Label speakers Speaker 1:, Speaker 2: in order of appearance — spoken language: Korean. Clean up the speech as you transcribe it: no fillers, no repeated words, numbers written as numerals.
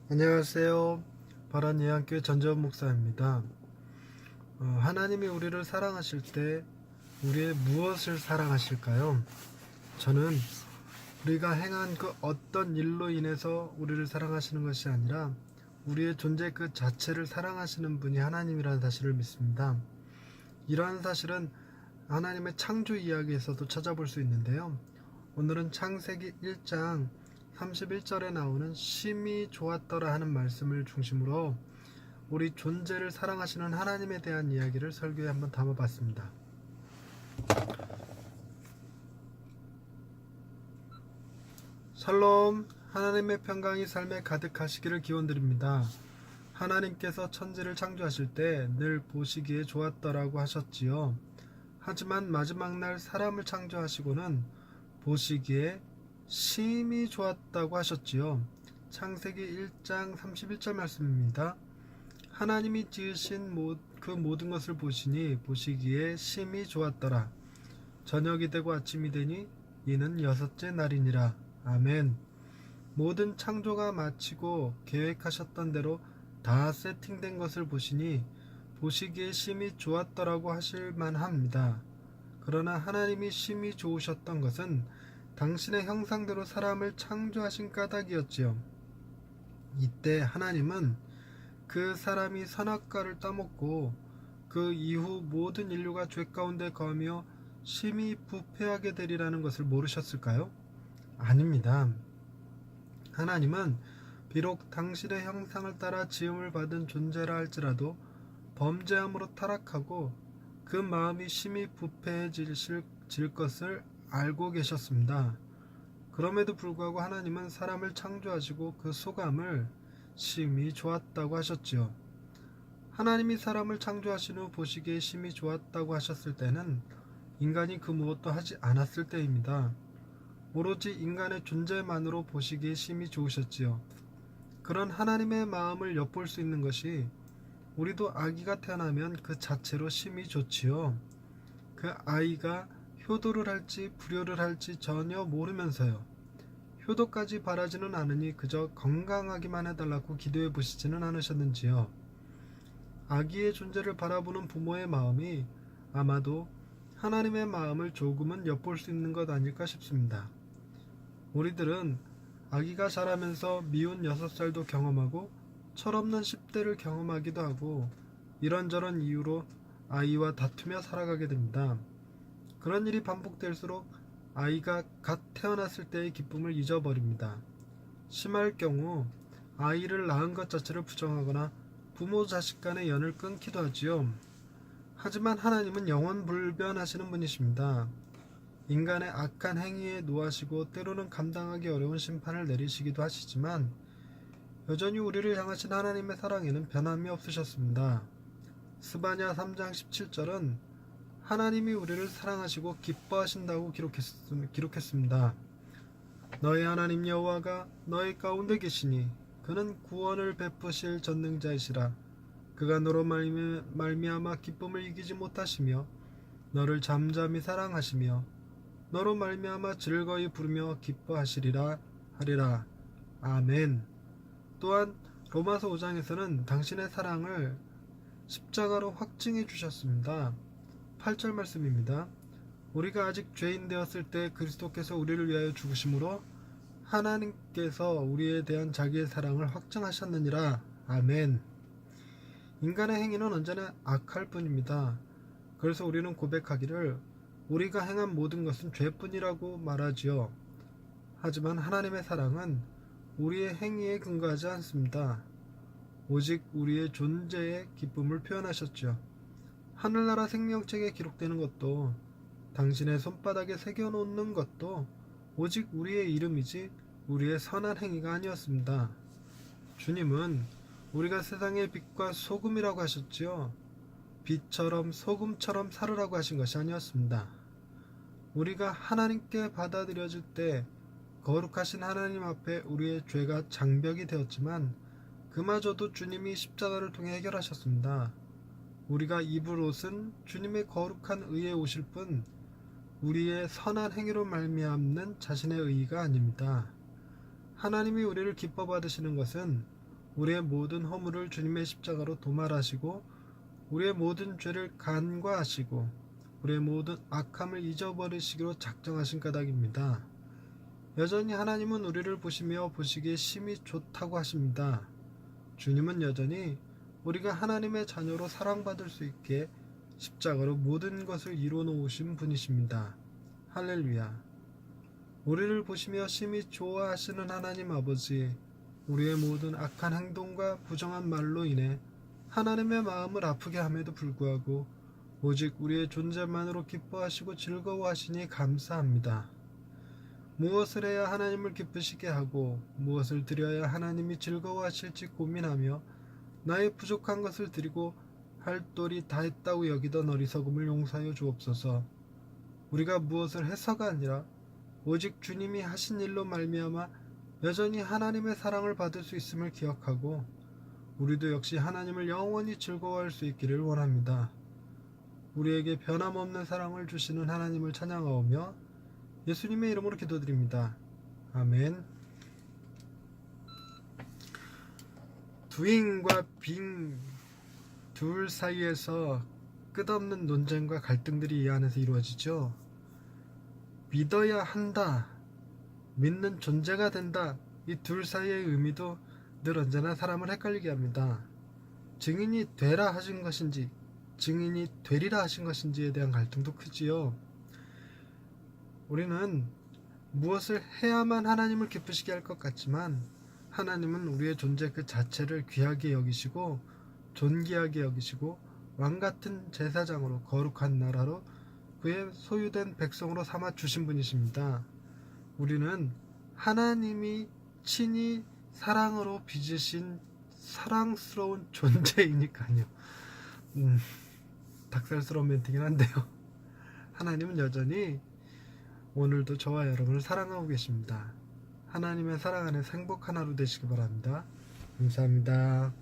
Speaker 1: 안녕하세요. 바란 예안교회 전재원 목사입니다. 하나님이 우리를 사랑하실 때 우리의 무엇을 사랑하실까요? 저는 우리가 행한 그 어떤 일로 인해서 우리를 사랑하시는 것이 아니라 우리의 존재 그 자체를 사랑하시는 분이 하나님이라는 사실을 믿습니다. 이러한 사실은 하나님의 창조 이야기에서도 찾아볼 수 있는데요. 오늘은 창세기 1장 31절에 나오는 심히 좋았더라 하는 말씀을 중심으로 우리 존재를 사랑하시는 하나님에 대한 이야기를 설교에 한번 담아봤습니다. 샬롬, 하나님의 평강이 삶에 가득하시기를 기원드립니다. 하나님께서 천지를 창조하실 때 늘 보시기에 좋았더라고 하셨지요. 하지만 마지막 날 사람을 창조하시고는 보시기에 심히 좋았다고 하셨지요. 창세기 1장 31절 말씀입니다. 하나님이 지으신 그 모든 것을 보시니 보시기에 심히 좋았더라. 저녁이 되고 아침이 되니 이는 여섯째 날이니라. 아멘. 모든 창조가 마치고 계획하셨던 대로 다 세팅된 것을 보시니 보시기에 심히 좋았더라고 하실 만합니다. 그러나 하나님이 심히 좋으셨던 것은 당신의 형상대로 사람을 창조하신 까닭이었지요. 이때 하나님은 그 사람이 선악과를 따먹고 그 이후 모든 인류가 죄 가운데 거하며 심히 부패하게 되리라는 것을 모르셨을까요? 아닙니다. 하나님은 비록 당신의 형상을 따라 지음을 받은 존재라 할지라도 범죄함으로 타락하고 그 마음이 심히 부패해질 것을 알고 계셨습니다. 그럼에도 불구하고 하나님은 사람을 창조하시고 그 소감을 심히 좋았다고 하셨지요. 하나님이 사람을 창조하신 후 보시기에 심히 좋았다고 하셨을 때는 인간이 그 무엇도 하지 않았을 때입니다. 오로지 인간의 존재만으로 보시기에 심히 좋으셨지요. 그런 하나님의 마음을 엿볼 수 있는 것이 우리도 아기가 태어나면 그 자체로 심히 좋지요. 그 아이가 효도를 할지 불효를 할지 전혀 모르면서요. 효도까지 바라지는 않으니 그저 건강하기만 해달라고 기도해 보시지는 않으셨는지요. 아기의 존재를 바라보는 부모의 마음이 아마도 하나님의 마음을 조금은 엿볼 수 있는 것 아닐까 싶습니다. 우리들은 아기가 자라면서 미운 6살도 경험하고 철없는 10대를 경험하기도 하고 이런저런 이유로 아이와 다투며 살아가게 됩니다. 그런 일이 반복될수록 아이가 갓 태어났을 때의 기쁨을 잊어버립니다. 심할 경우 아이를 낳은 것 자체를 부정하거나 부모 자식 간의 연을 끊기도 하지요. 하지만 하나님은 영원불변하시는 분이십니다. 인간의 악한 행위에 노하시고 때로는 감당하기 어려운 심판을 내리시기도 하시지만 여전히 우리를 향하신 하나님의 사랑에는 변함이 없으셨습니다. 스바냐 3장 17절은 하나님이 우리를 사랑하시고 기뻐하신다고 기록했습니다. 너의 하나님 여호와가 너의 가운데 계시니 그는 구원을 베푸실 전능자이시라. 그가 너로 말미암아 기쁨을 이기지 못하시며 너를 잠잠히 사랑하시며 너로 말미암아 즐거이 부르며 기뻐하시리라 하리라. 아멘. 또한 로마서 5장에서는 당신의 사랑을 십자가로 확증해 주셨습니다. 8절 말씀입니다. 우리가 아직 죄인 되었을 때 그리스도께서 우리를 위하여 죽으심으로 하나님께서 우리에 대한 자기의 사랑을 확증하셨느니라. 아멘. 인간의 행위는 언제나 악할 뿐입니다. 그래서 우리는 고백하기를 우리가 행한 모든 것은 죄뿐이라고 말하지요. 하지만 하나님의 사랑은 우리의 행위에 근거하지 않습니다. 오직 우리의 존재의 기쁨을 표현하셨죠. 하늘나라 생명책에 기록되는 것도 당신의 손바닥에 새겨놓는 것도 오직 우리의 이름이지 우리의 선한 행위가 아니었습니다. 주님은 우리가 세상의 빛과 소금이라고 하셨지요. 빛처럼 소금처럼 살으라고 하신 것이 아니었습니다. 우리가 하나님께 받아들여질 때 거룩하신 하나님 앞에 우리의 죄가 장벽이 되었지만 그마저도 주님이 십자가를 통해 해결하셨습니다. 우리가 입을 옷은 주님의 거룩한 의에 오실 뿐 우리의 선한 행위로 말미암는 자신의 의의가 아닙니다. 하나님이 우리를 기뻐 받으시는 것은 우리의 모든 허물을 주님의 십자가로 도말하시고 우리의 모든 죄를 간과하시고 우리의 모든 악함을 잊어버리시기로 작정하신 까닭입니다. 여전히 하나님은 우리를 보시며 보시기에 심히 좋다고 하십니다. 주님은 여전히 우리가 하나님의 자녀로 사랑받을 수 있게 십자가로 모든 것을 이루어 놓으신 분이십니다. 할렐루야. 우리를 보시며 심히 좋아하시는 하나님 아버지, 우리의 모든 악한 행동과 부정한 말로 인해 하나님의 마음을 아프게 함에도 불구하고 오직 우리의 존재만으로 기뻐하시고 즐거워하시니 감사합니다. 무엇을 해야 하나님을 기쁘시게 하고 무엇을 드려야 하나님이 즐거워하실지 고민하며 나의 부족한 것을 드리고 할 도리 다 했다고 여기던 어리석음을 용서하여 주옵소서. 우리가 무엇을 해서가 아니라 오직 주님이 하신 일로 말미암아 여전히 하나님의 사랑을 받을 수 있음을 기억하고 우리도 역시 하나님을 영원히 즐거워할 수 있기를 원합니다. 우리에게 변함없는 사랑을 주시는 하나님을 찬양하오며 예수님의 이름으로 기도드립니다. 아멘. 두잉과 빙 둘 사이에서 끝없는 논쟁과 갈등들이 이 안에서 이루어지죠. 믿어야 한다, 믿는 존재가 된다, 이 둘 사이의 의미도 늘 언제나 사람을 헷갈리게 합니다. 증인이 되라 하신 것인지 증인이 되리라 하신 것인지에 대한 갈등도 크지요. 우리는 무엇을 해야만 하나님을 기쁘시게 할 것 같지만 하나님은 우리의 존재 그 자체를 귀하게 여기시고 존귀하게 여기시고 왕같은 제사장으로 거룩한 나라로 그의 소유된 백성으로 삼아 주신 분이십니다. 우리는 하나님이 친히 사랑으로 빚으신 사랑스러운 존재이니까요. 닭살스러운 멘트긴 한데요. 하나님은 여전히 오늘도 저와 여러분을 사랑하고 계십니다. 하나님의 사랑 안에 행복한 하루 되시기 바랍니다. 감사합니다.